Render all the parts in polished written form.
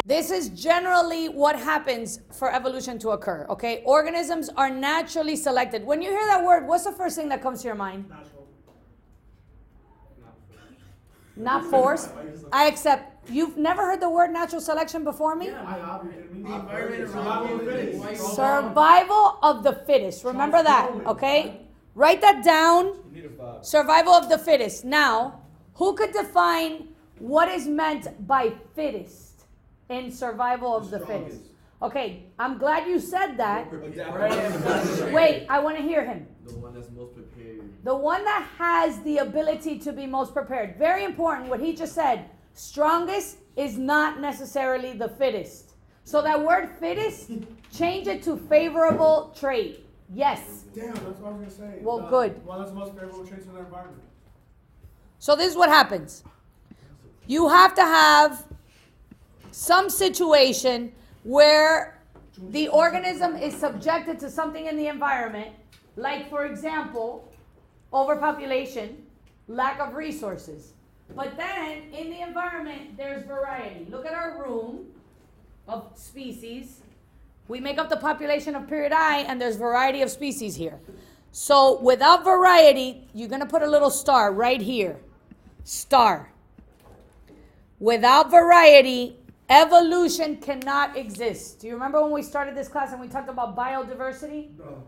This is generally what happens for evolution to occur, okay? Organisms are naturally selected. When you hear that word, what's the first thing that comes to your mind? Natural. Not forced. I accept. You've never heard the word natural selection before me? Yeah, I have. Survival of the fittest. Remember that, okay? Write that down. Survival of the fittest. Now, who could define what is meant by fittest in survival of the fittest? Okay, I'm glad you said that. Wait, I want to hear him. The one that's most prepared. The one that has the ability to be most prepared. Very important what he just said. Strongest is not necessarily the fittest. So that word fittest, change it to favorable trait. Yes. Damn, that's what I was going to say. Well, good. One that's the most favorable traits in the environment. So this is what happens. You have to have some situation where the organism is subjected to something in the environment, like, for example, overpopulation, lack of resources. But then, in the environment, there's variety. Look at our room of species. We make up the population of period I, and there's variety of species here. So, without variety, you're going to put a little star right here. Star. Without variety, evolution cannot exist. Do you remember when we started this class and we talked about biodiversity? No.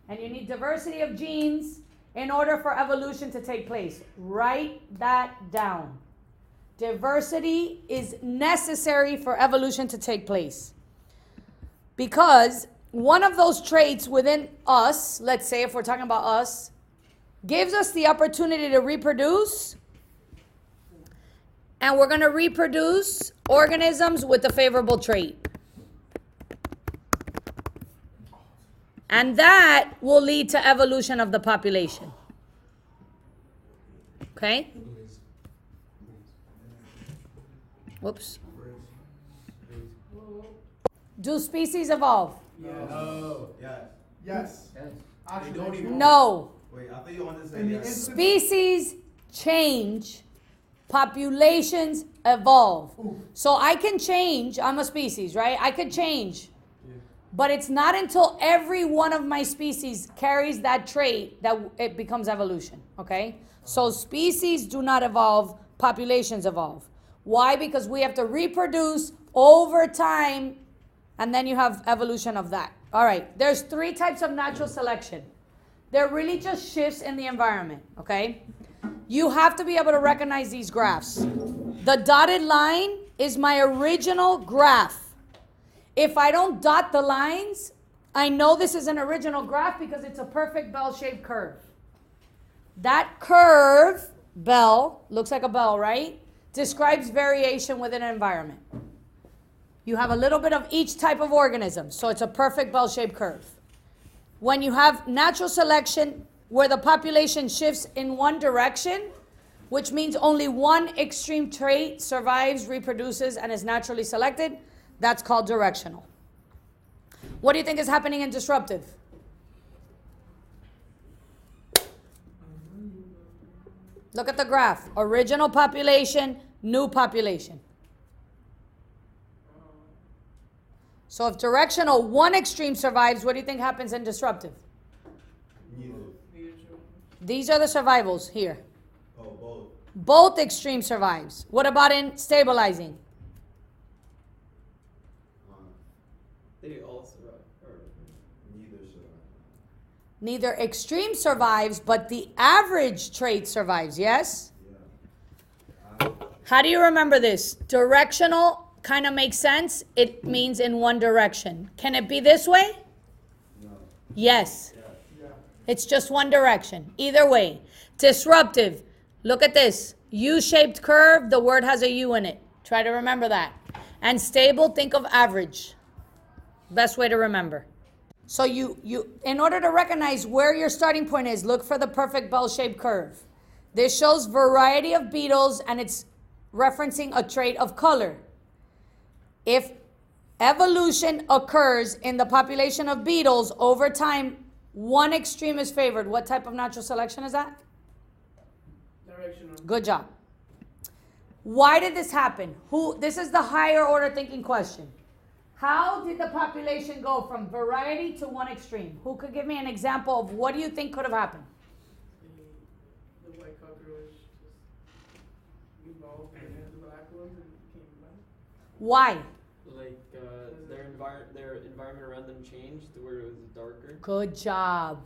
And you need diversity of genes in order for evolution to take place. Write that down. Diversity is necessary for evolution to take place. Because one of those traits within us, let's say if we're talking about us, gives us the opportunity to reproduce. And we're going to reproduce organisms with a favorable trait. And that will lead to evolution of the population. Okay? Whoops. Do species evolve? Yes. No. Yes. Yes. Actually, They don't even- No. Wait, I thought you wanted to say In the yes. instance- Species change. Populations evolve. Ooh. So I can change. I'm a species, right? I could change. But it's not until every one of my species carries that trait that it becomes evolution, okay? So species do not evolve, populations evolve. Why? Because we have to reproduce over time, and then you have evolution of that. All right, there's 3 types of natural selection. They're really just shifts in the environment, okay? You have to be able to recognize these graphs. The dotted line is my original graph. If I don't dot the lines, I know this is an original graph because it's a perfect bell-shaped curve. That curve, bell, looks like a bell, right? Describes variation within an environment. You have a little bit of each type of organism, so it's a perfect bell-shaped curve. When you have natural selection where the population shifts in one direction, which means only one extreme trait survives, reproduces, and is naturally selected, that's called directional. What do you think is happening in disruptive? Look at the graph. Original population, new population. So if directional, one extreme survives, what do you think happens in disruptive? Neither. These are the survivals here. Oh, both. Both extreme survives. What about in stabilizing? They all survive. Neither survive. Neither extreme survives, but the average trait survives, yes? Yeah. How do you remember this? Directional kind of makes sense. It means in one direction. Can it be this way? No. Yes. Yeah. It's just one direction. Either way. Disruptive. Look at this. U-shaped curve. The word has a U in it. Try to remember that. And stable, think of average. Best way to remember. So you in order to recognize where your starting point is, look for the perfect bell-shaped curve. This shows variety of beetles, and it's referencing a trait of color. If evolution occurs in the population of beetles over time, one extreme is favored. What type of natural selection is that? Directional. Good job. Why did this happen? This is the higher order thinking question. How did the population go from variety to one extreme? Who could give me an example of what do you think could have happened? The white cockroach just evolved and the black ones and became black. Why? Like their environment around them changed to where it was darker. Good job.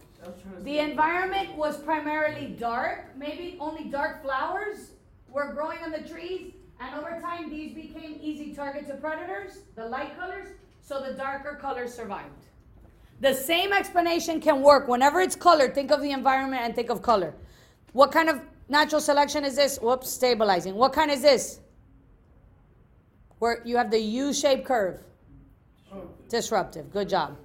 The environment was primarily dark. Maybe only dark flowers were growing on the trees. And over time, these became easy targets of predators, the light colors, so the darker colors survived. The same explanation can work whenever it's color. Think of the environment and think of color. What kind of natural selection is this? Whoops, stabilizing. What kind is this? Where you have the U-shaped curve. Disruptive. Good job.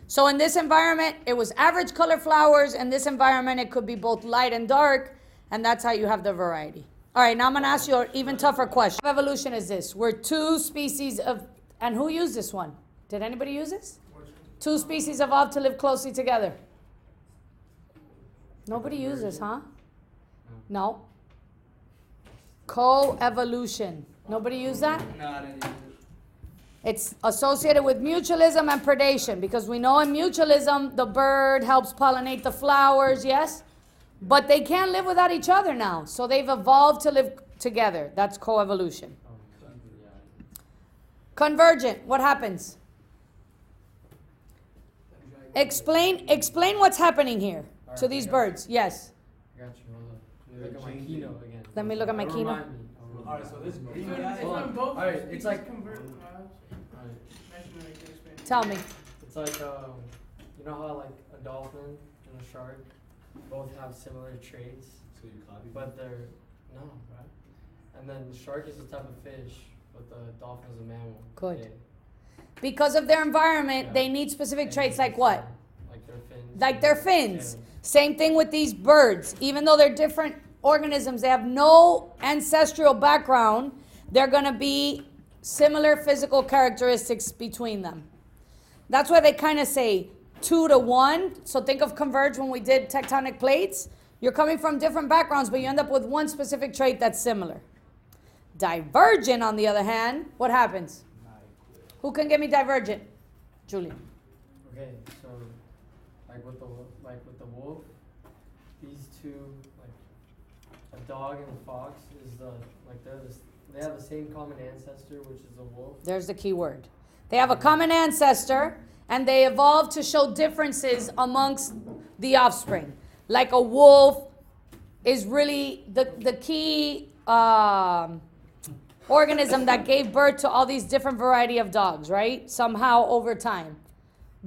So in this environment, it was average color flowers. In this environment, it could be both light and dark. And that's how you have the variety. All right, now I'm going to ask you an even tougher question. Evolution is this. We're two species of, and who used this one? Did anybody use this? Two species evolved to live closely together. Nobody used this, huh? No. Co-evolution. Nobody used that? No, I didn't use it. It's associated with mutualism and predation because we know in mutualism the bird helps pollinate the flowers, yes? But they can't live without each other now. So they've evolved to live together. That's coevolution. Convergent, what happens? Explain what's happening here to these birds. Yes. I got you. Hold on. Let me look at my keynote again. Let me look at my Don't keynote. remind me. Alright, so this green Alright, it's like. Convert. Alright. Tell me. It's like you know how like a dolphin and a shark both have similar traits, So you copy? but they're no, right? And then the shark is a type of fish, but the dolphin is a mammal. Good. Yeah. Because of their environment, Yeah. they need specific They traits need like what? Like their fins. Like their fins. tails. Same thing with these birds. Even though they're different organisms, they have no ancestral background, they're going to be similar physical characteristics between them. That's why they kind of say 2 to 1. So think of Converge when we did tectonic plates. You're coming from different backgrounds, but you end up with one specific trait that's similar. Divergent, on the other hand, what happens? Who can give me Divergent? Julian. Okay, so like with the wolf, these two, like a dog and a fox is they have the same common ancestor, which is the wolf. There's the key word. They have a common ancestor, and they evolved to show differences amongst the offspring. Like a wolf is really the key organism that gave birth to all these different variety of dogs, right? Somehow over time,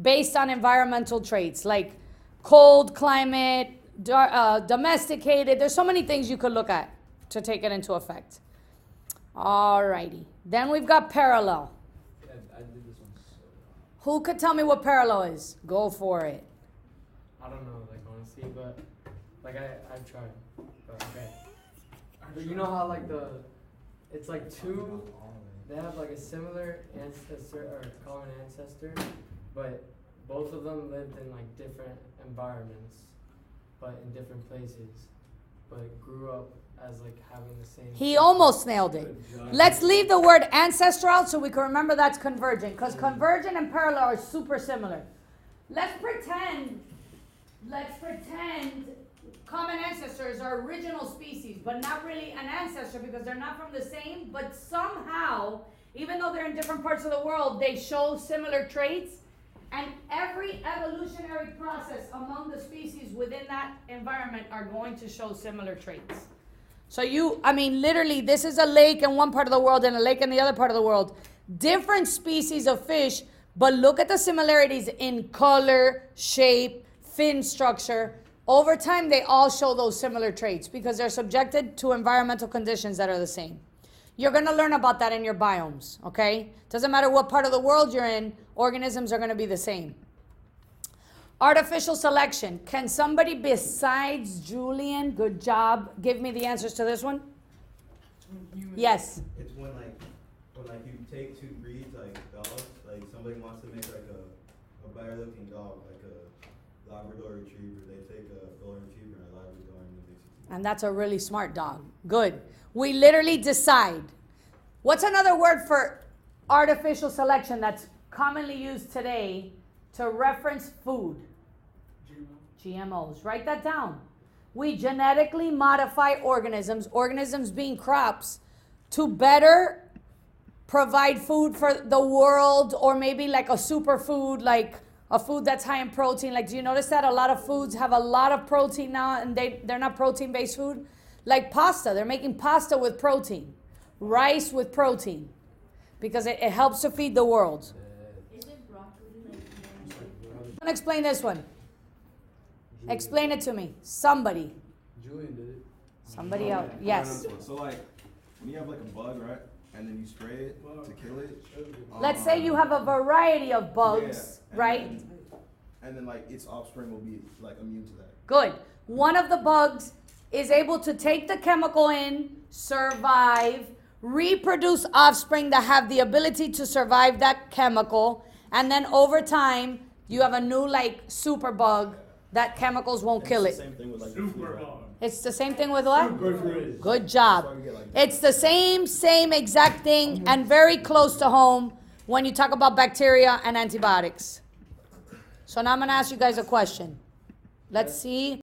based on environmental traits like cold climate, domesticated. There's so many things you could look at to take it into effect. Alrighty. Then we've got parallel. Yeah, I did this one so Who could tell me what parallel is? Go for it. I don't know, like honestly, but like I've tried. But okay. But you know how like it's like two, they have like a similar ancestor or common ancestor, but both of them lived in like different environments, but in different places, but grew up as like having the same. He almost nailed it. Let's leave the word ancestor out so we can remember that's convergent, because convergent and parallel are super similar. Let's pretend common ancestors are original species, but not really an ancestor because they're not from the same, but somehow, even though they're in different parts of the world, they show similar traits, and every evolutionary process among the species within that environment are going to show similar traits. So literally, this is a lake in one part of the world and a lake in the other part of the world. Different species of fish, but look at the similarities in color, shape, fin structure. Over time, they all show those similar traits because they're subjected to environmental conditions that are the same. You're going to learn about that in your biomes, okay? Doesn't matter what part of the world you're in, organisms are going to be the same. Artificial selection. Can somebody besides Julian, good job, give me the answers to this one? Yes. it's when you take two breeds like dogs, like somebody wants to make like a better looking dog, like Labrador Retriever. They take a Golden Retriever and a Labrador and they mix it. And that's a really smart dog. Good. We literally decide. What's another word for artificial selection that's commonly used today to reference food? GMOs. Write that down. We genetically modify organisms being crops, to better provide food for the world, or maybe like a superfood, like a food that's high in protein. Like, do you notice that a lot of foods have a lot of protein now and they're not protein-based food? Like pasta, they're making pasta with protein, rice with protein, because it helps to feed the world. Isn't broccoli like I'm gonna explain this one. Explain it to me. Somebody. Julian did it. Somebody else. Yes. So like, when you have like a bug, right, and then you spray it to kill it. Let's say you have a variety of bugs, yeah, right? And then like its offspring will be like immune to that. Good. One of the bugs is able to take the chemical in, survive, reproduce offspring that have the ability to survive that chemical, and then over time, you have a new like super bug that chemicals won't kill it. Same thing with like the flu, right? It's the same thing with what? Good job. It's the same exact thing, and very close to home when you talk about bacteria and antibiotics. So now I'm going to ask you guys a question. Let's see.